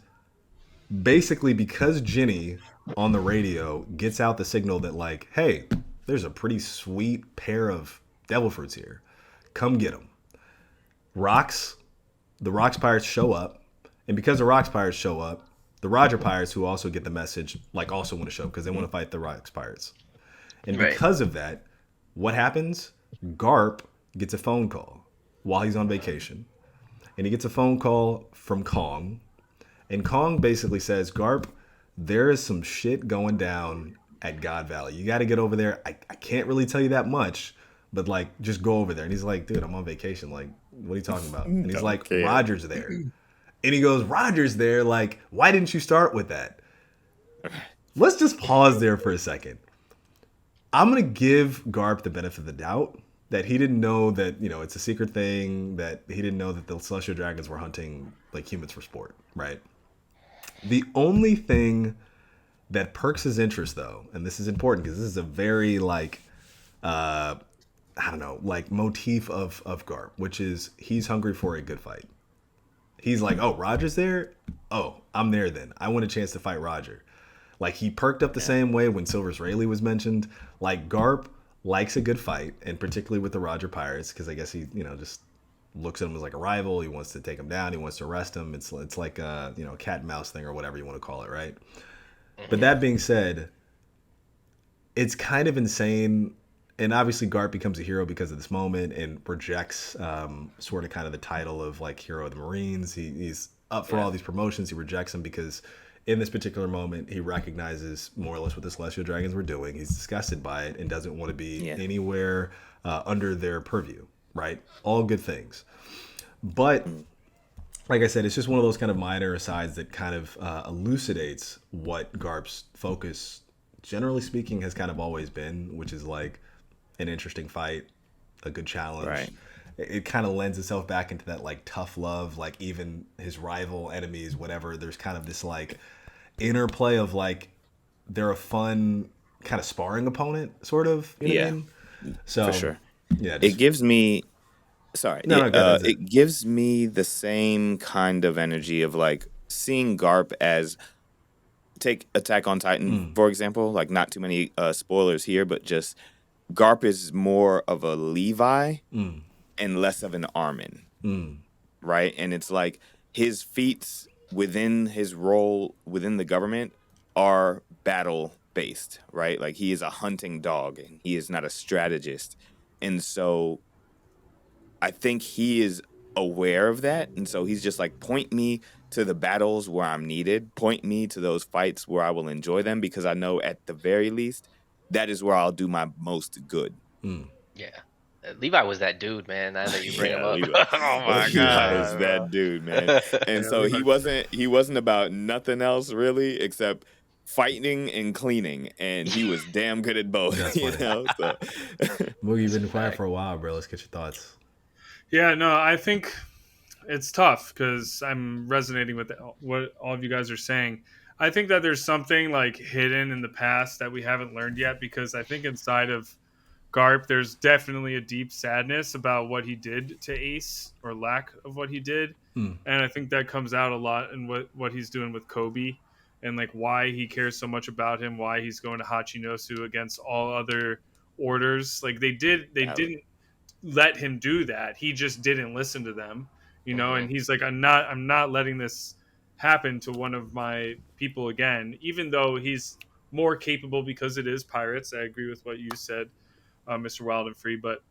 basically because Ginny on the radio gets out the signal that like, hey, there's a pretty sweet pair of devil fruits here. Come get them. The Rocks Pirates show up. And because the Rocks Pirates show up, the Roger Pirates, who also get the message, like also want to show up because they want to fight the Rocks Pirates. And Right. because of that, what happens? Garp gets a phone call while he's on vacation. And he gets a phone call from Kong. And Kong basically says, Garp, there is some shit going down at God Valley. You got to get over there. I can't really tell you that much, but like, just go over there. And he's like, dude, I'm on vacation. Like, what are you talking about? And he's Don't like, care. Roger's there. And he goes, Roger's there. Like, why didn't you start with that? Let's just pause there for a second. I'm going to give Garp the benefit of the doubt that he didn't know that, you know, it's a secret thing, that he didn't know that the Celestial Dragons were hunting like humans for sport, right? The only thing that perks his interest, though, and this is important because this is a very like, I don't know, like motif of Garp, which is he's hungry for a good fight. He's like, oh, Roger's there? Oh, I'm there then. I want a chance to fight Roger. Like he perked up the same way when Silver's Rayleigh was mentioned. Like Garp likes a good fight, and particularly with the Roger Pirates, because I guess he, you know, just looks at him as like a rival. He wants to take him down. He wants to arrest him. It's like a, you know, cat and mouse thing or whatever you want to call it, right? But that being said, it's kind of insane. And obviously Garp becomes a hero because of this moment and rejects sort of kind of the title of like hero of the Marines. He's up for all these promotions. He rejects them because in this particular moment, he recognizes more or less what the Celestial Dragons were doing. He's disgusted by it and doesn't want to be anywhere under their purview, right? All good things. But like I said, it's just one of those kind of minor asides that kind of elucidates what Garp's focus, generally speaking, has kind of always been, which is like an interesting fight, a good challenge. Right. It kind of lends itself back into that like tough love, like even his rival enemies, whatever. There's kind of this like interplay of like they're a fun kind of sparring opponent, sort of. You know what I mean? So For sure. Yeah, It gives me sorry. No, go ahead. It gives me the same kind of energy of like seeing Garp as take Attack on Titan, for example, like not too many spoilers here, but just Garp is more of a Levi and less of an Armin, right? And it's like his feats within his role within the government are battle based, right? Like he is a hunting dog and he is not a strategist. And so I think he is aware of that. And so he's just like, point me to the battles where I'm needed. Point me to those fights where I will enjoy them because I know at the very least that is where I'll do my most good. Yeah. Levi was that dude, man. Now that you bring him up. Levi. Oh my Levi god. is that dude, man. And so he wasn't about nothing else really except fighting and cleaning, and he was damn good at both. That's You funny. know, so. Moogie, you've been quiet for a while, bro. Let's get your thoughts. Yeah, no, I think it's tough because I'm resonating with what all of you guys are saying. I think that there's something like hidden in the past that we haven't learned yet, because I think inside of Garp, there's definitely a deep sadness about what he did to Ace, or lack of what he did. Hmm. And I think that comes out a lot in what he's doing with Kobe, and like why he cares so much about him, why he's going to Hachinosu against all other orders. Like they Yeah. didn't let him do that. He just didn't listen to them, and Mhm. he's like, I'm not letting this happen to one of my people again, even though he's more capable because it is pirates. I agree with what you said, Mr. Wild and Free, but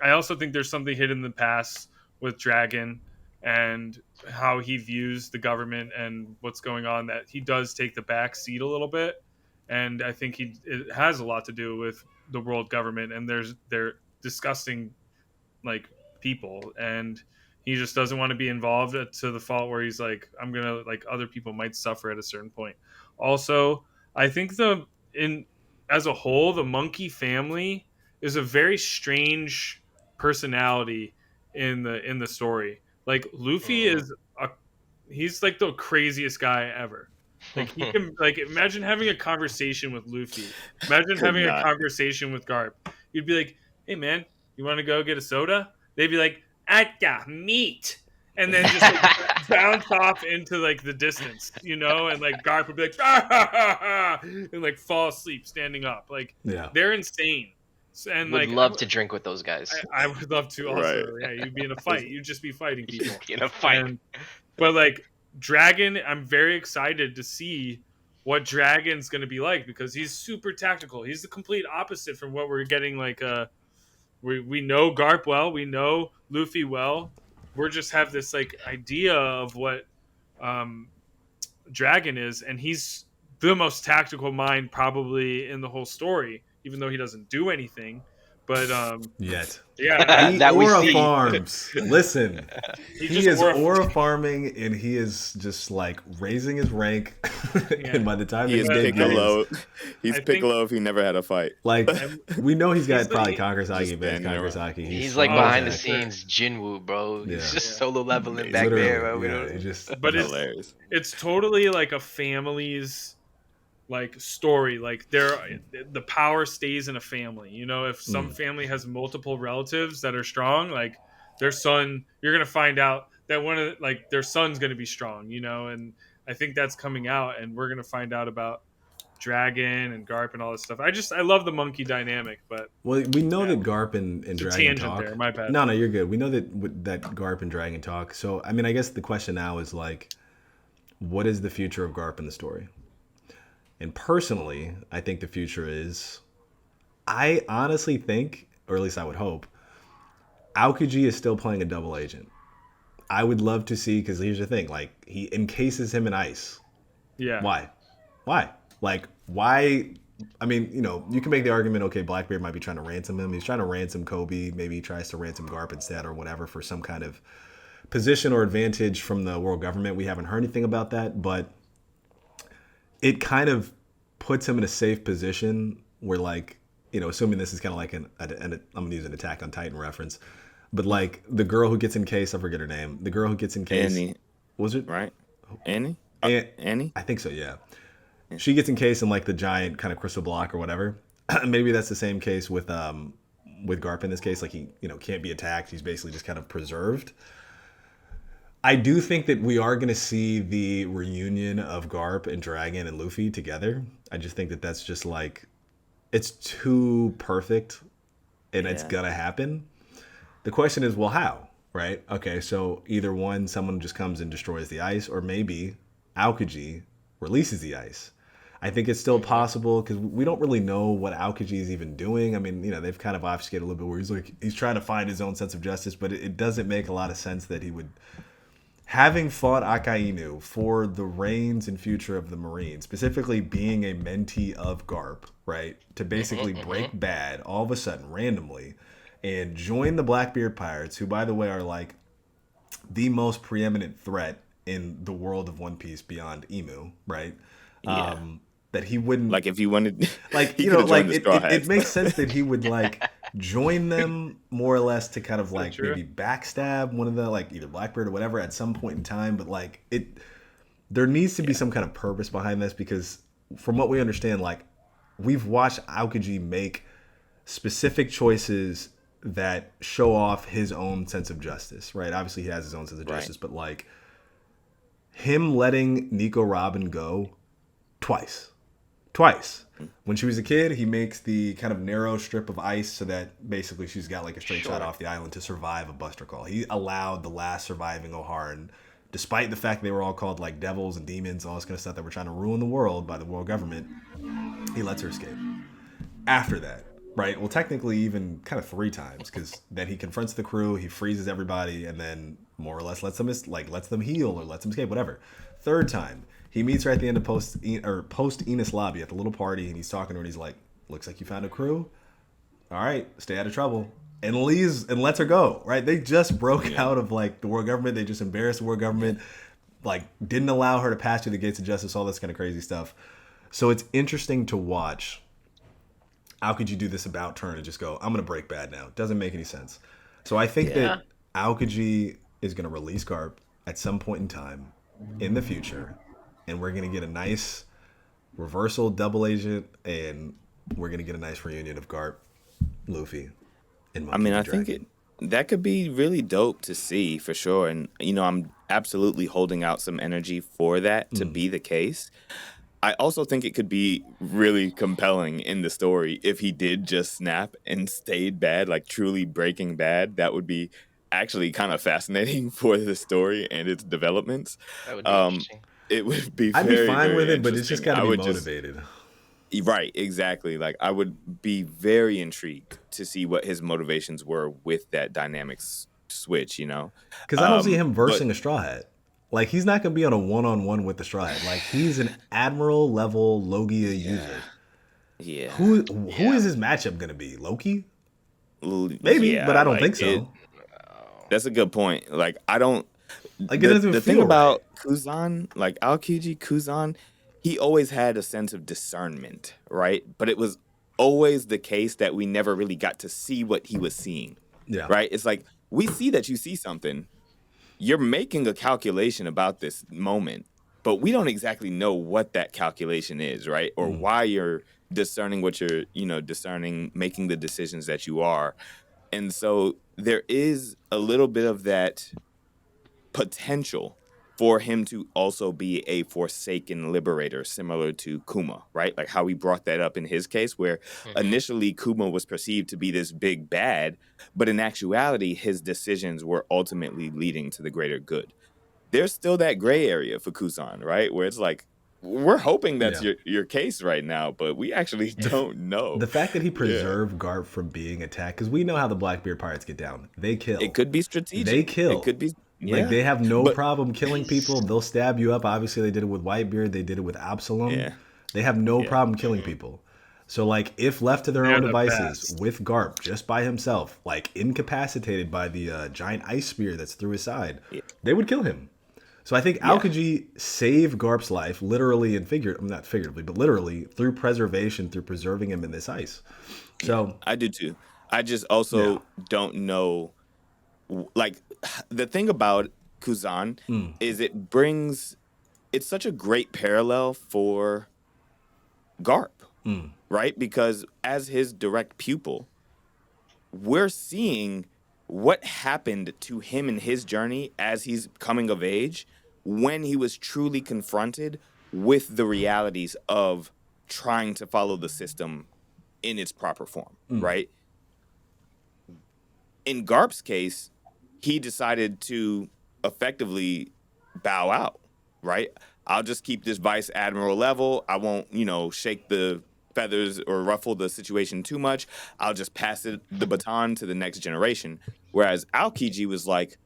I also think there's something hidden in the past with Dragon and how he views the government and what's going on, that he does take the back seat a little bit. And I think it has a lot to do with the world government, and they're disgusting like people, and he just doesn't want to be involved to the fault where he's like, I'm gonna, like, other people might suffer at a certain point. Also, I think the in as a whole, the monkey family is a very strange personality in the story. Like Luffy Mhm. is a he's like the craziest guy ever. Like he can, like, imagine having a conversation with Luffy. Imagine Could having a not. conversation with Garp. You'd be like, "Hey man, you want to go get a soda?" They'd be like, "I got meat," and then just like bounce off into like the distance, and like Garp would be like, "Ah, ha, ha, ha," and like fall asleep standing up. Like Yeah. they're insane. And Would like love to drink with those guys. I would love to also. Right. Yeah, you'd be in a fight. You'd just be fighting people. In a fight. And but like Dragon, I'm very excited to see what Dragon's going to be like, because he's super tactical. He's the complete opposite from what we're getting. Like we know Garp well, we know Luffy well. We're just have this like idea of what um, Dragon is, and he's the most tactical mind probably in the whole story, even though he doesn't do anything. But Yet. yeah, He That we aura see. farms. Listen, he he just is aura- aura farming, and he is just like raising his rank. Yeah. And by the time He he's is Yeah, Piccolo. He's I think- Piccolo if he never had a fight. like, we know he's got He's probably the- Kakurasaki, just advanced standing around. Kakurasaki. He's like Oh, behind the Jack. scenes Jinwoo, bro. Yeah. He's just Yeah. solo leveling He's back Literally, there. Bro. We yeah, don't- he just. But it's Hilarious. it's totally like a family's like story. Like the power stays in a family. If some family has multiple relatives that are strong, like their son, you're gonna find out that one of like their son's gonna be strong. And I think that's coming out, and we're gonna find out about Dragon and Garp and all this stuff. I love the monkey dynamic, but Well, we know Yeah. that Garp and it's a Dragon tangent talk. there. My bad. No, you're good. We know that Garp and Dragon talk. So, I mean, I guess the question now is like, what is the future of Garp in the story? And personally, I think the future is, I honestly think, or at least I would hope, Aokiji is still playing a double agent. I would love to see, because here's the thing, like, he encases him in ice. Yeah. Why? Like, why? I mean, you can make the argument, okay, Blackbeard might be trying to ransom him. He's trying to ransom Kobe. Maybe he tries to ransom Garp instead or whatever for some kind of position or advantage from the world government. We haven't heard anything about that, but it kind of puts him in a safe position where, like, assuming this is kind of like I'm going to use an Attack on Titan reference, but like the girl who gets encased, I forget her name. The girl who gets encased. Annie, Was it? right? Annie? Annie? I think so, yeah. She gets encased in like the giant kind of crystal block or whatever. Maybe that's the same case with Garp in this case. Like he, can't be attacked. He's basically just kind of preserved. I do think that we are going to see the reunion of Garp and Dragon and Luffy together. I just think that that's just like, it's too perfect and it's Yeah. going to happen. The question is, well, how? Right? Okay, so either one, someone just comes and destroys the ice, or maybe Aokiji releases the ice. I think it's still possible because we don't really know what Aokiji is even doing. I mean, they've kind of obfuscated a little bit where he's trying to find his own sense of justice, but it doesn't make a lot of sense that he would, having fought Akainu for the reigns and future of the Marine, specifically being a mentee of Garp, right, to basically break bad all of a sudden randomly and join the Blackbeard Pirates, who, by the way, are like the most preeminent threat in the world of One Piece beyond Emu, right? Yeah. That he wouldn't, Like if you wanted, like, he could've like joined the Straw Hats. it makes sense that he would like join them more or less to kind of So like true. maybe backstab one of the like either Blackbeard or whatever at some point in time, but like there needs to be some kind of purpose behind this because from what we understand, like we've watched Aokiji make specific choices that show off his own sense of justice, right? Obviously, he has his own sense of Right. justice, but like him letting Nico Robin go twice. When she was a kid, he makes the kind of narrow strip of ice so that basically she's got like a straight shot Sure. off the island to survive a Buster Call. He allowed the last surviving O'Haran, despite the fact they were all called like devils and demons, all this kind of stuff that were trying to ruin the world by the world government, he lets her escape. After that, right? Well, technically, even kind of 3 times, because then he confronts the crew, he freezes everybody, and then more or less lets them heal or lets them escape, whatever. 3rd time, he meets her at the end of post Enos lobby at the little party, and he's talking to her, and he's like, "Looks like you found a crew. All right, stay out of trouble." And leaves and lets her go. Right? They just broke out of like the world government. They just embarrassed the world government. Like didn't allow her to pass through the gates of justice. All this kind of crazy stuff. So it's interesting to watch. How could you do this about turn and just go, I'm going to break bad now? It doesn't make any sense. So I think that Aokiji is going to release Garp at some point in time in the future, and we're going to get a nice reversal double agent, and we're going to get a nice reunion of Garp, Luffy, and Monkey I mean, D. I think Dragon. that could be really dope to see for sure. And, I'm absolutely holding out some energy for that to be the case. I also think it could be really compelling in the story if he did just snap and stayed bad, like truly breaking bad. That would be actually kind of fascinating for the story and its developments. That would be interesting. It would be I'd be very, fine very with it, but it's just interesting. got to I be would just motivated. right, exactly. Like I would be very intrigued to see what his motivations were with that dynamics switch. Because I don't see him But versing a Straw Hat. Like, he's not going to be on a one-on-one with the Straw Hat. Like, he's an Admiral level Logia user. yeah, Who is his matchup going to be? Loki? Maybe, yeah, but I don't like, think so. That's a good point. Like I don't. Like, it doesn't The feel thing about right. Kuzan, like Aokiji Kuzan, he always had a sense of discernment, right? But it was always the case that we never really got to see what he was seeing, Yeah. right? It's like we see that you see something, you're making a calculation about this moment, but we don't exactly know what that calculation is, right? Or why you're discerning what you're, discerning, making the decisions that you are. And so there is a little bit of that potential for him to also be a forsaken liberator, similar to Kuma, right? Like how we brought that up in his case, where initially Kuma was perceived to be this big bad, but in actuality, his decisions were ultimately leading to the greater good. There's still that gray area for Kuzan, right? Where it's like, we're hoping that's your case right now, but we actually don't know. The fact that he preserved Garp from being attacked, because we know how the Blackbeard pirates get down. They kill. It could be strategic. They kill. It could be, Like, they have no But- problem killing people. They'll stab you up. Obviously, they did it with Whitebeard. They did it with Absalom. Yeah. They have no problem killing people. So, like, if left to their They're own the devices, best. with Garp just by himself, like incapacitated by the giant ice spear that's through his side, they would kill him. So I think Aokiji saved Garp's life, literally and not figuratively, but literally through preservation, through preserving him in this ice. So I do too. I just also don't know. Like, the thing about Kuzan is it's such a great parallel for Garp, right? Because as his direct pupil, we're seeing what happened to him in his journey as he's coming of age when he was truly confronted with the realities of trying to follow the system in its proper form, right? In Garp's case, he decided to effectively bow out, right? I'll just keep this vice admiral level. I won't, shake the feathers or ruffle the situation too much. I'll just pass the baton to the next generation. Whereas Aokiji was like,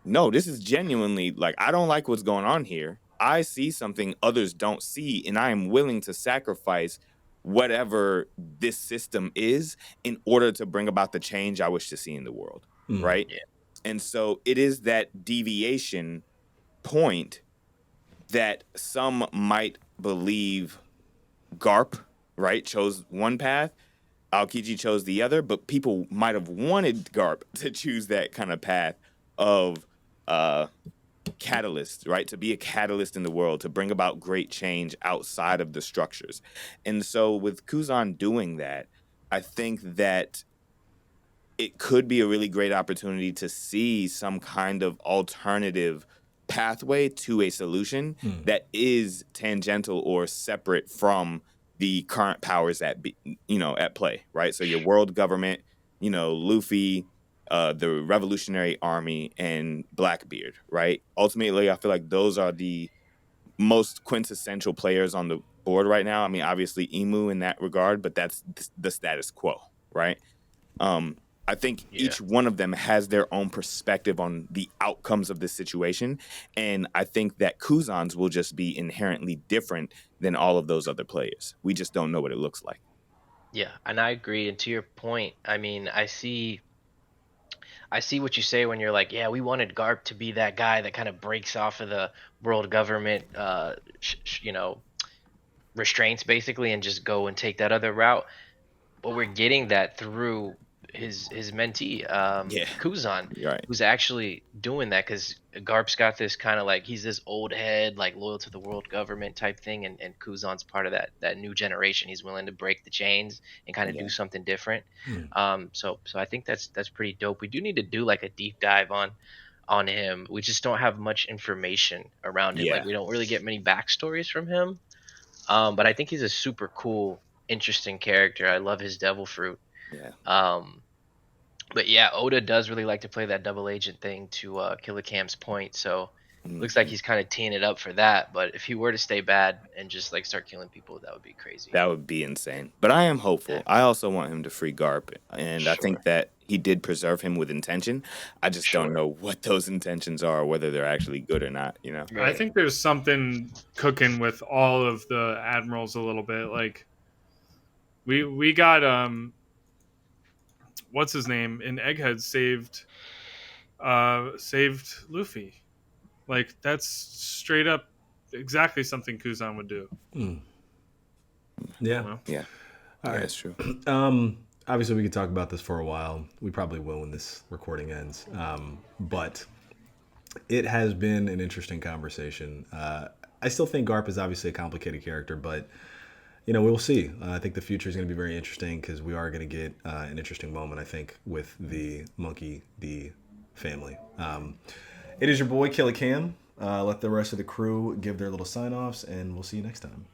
no, this is genuinely, like, I don't like what's going on here. I see something others don't see, and I am willing to sacrifice whatever this system is in order to bring about the change I wish to see in the world, right? Yeah. And so it is that deviation point that some might believe Garp, right, chose one path. Aokiji chose the other, but people might have wanted Garp to choose that kind of path of catalyst, right? To be a catalyst in the world, to bring about great change outside of the structures. And so with Kuzan doing that, I think that it could be a really great opportunity to see some kind of alternative pathway to a solution that is tangential or separate from the current powers that be, at play, right? So your world government, Luffy, the Revolutionary Army, and Blackbeard, right? Ultimately, I feel like those are the most quintessential players on the board right now. I mean, obviously Emu in that regard, but that's the status quo, right? I think each one of them has their own perspective on the outcomes of this situation. And I think that Kuzan's will just be inherently different than all of those other players. We just don't know what it looks like. Yeah, and I agree. And to your point, I mean, I see what you say when you're like, yeah, we wanted Garp to be that guy that kind of breaks off of the world government, restraints basically, and just go and take that other route. But we're getting that through his mentee, Kuzan, Right. who's actually doing that, because Garp's got this kind of like, he's this old head, like loyal to the world government type thing, and Kuzan's part of that new generation. He's willing to break the chains and kind of do something different. So I think that's pretty dope. We do need to do like a deep dive on him. We just don't have much information around him. Like, we don't really get many backstories from him. But I think he's a super cool, interesting character. I love his devil fruit. But yeah, Oda does really like to play that double agent thing, to Killer Cam's point. So looks like he's kind of teeing it up for that. But if he were to stay bad and just like start killing people, that would be crazy. That would be insane. But I am hopeful. I also want him to free Garp, and I think that he did preserve him with intention. I just don't know what those intentions are, whether they're actually good or not. I think there's something cooking with all of the admirals a little bit. Like we got what's his name in Egghead saved Luffy. Like, that's straight up exactly something Kuzan would do. Yeah. All right, that's true. Obviously, we could talk about this for a while. We probably will when this recording ends. But it has been an interesting conversation. I still think Garp is obviously a complicated character, but we'll see. I think the future is going to be very interesting because we are going to get an interesting moment, I think, with the Monkey D family. It is your boy, Killer Cam. Let the rest of the crew give their little sign-offs, and we'll see you next time.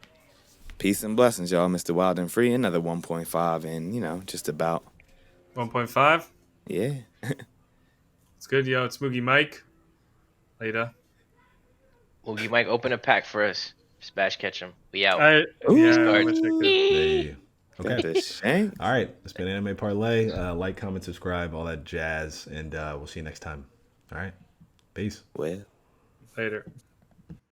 Peace and blessings, y'all. Mr. Wild and Free, another 1.5, and, just about. 1.5? Yeah. It's good, yo. It's Moogie Mike. Later. Moogie Mike, open a pack for us. Smash catch him. We out. I wish I could. Hey. Okay. Shame. All right. It's been Anime Parley. Like, comment, subscribe, all that jazz, and we'll see you next time. All right. Peace. Well. Later.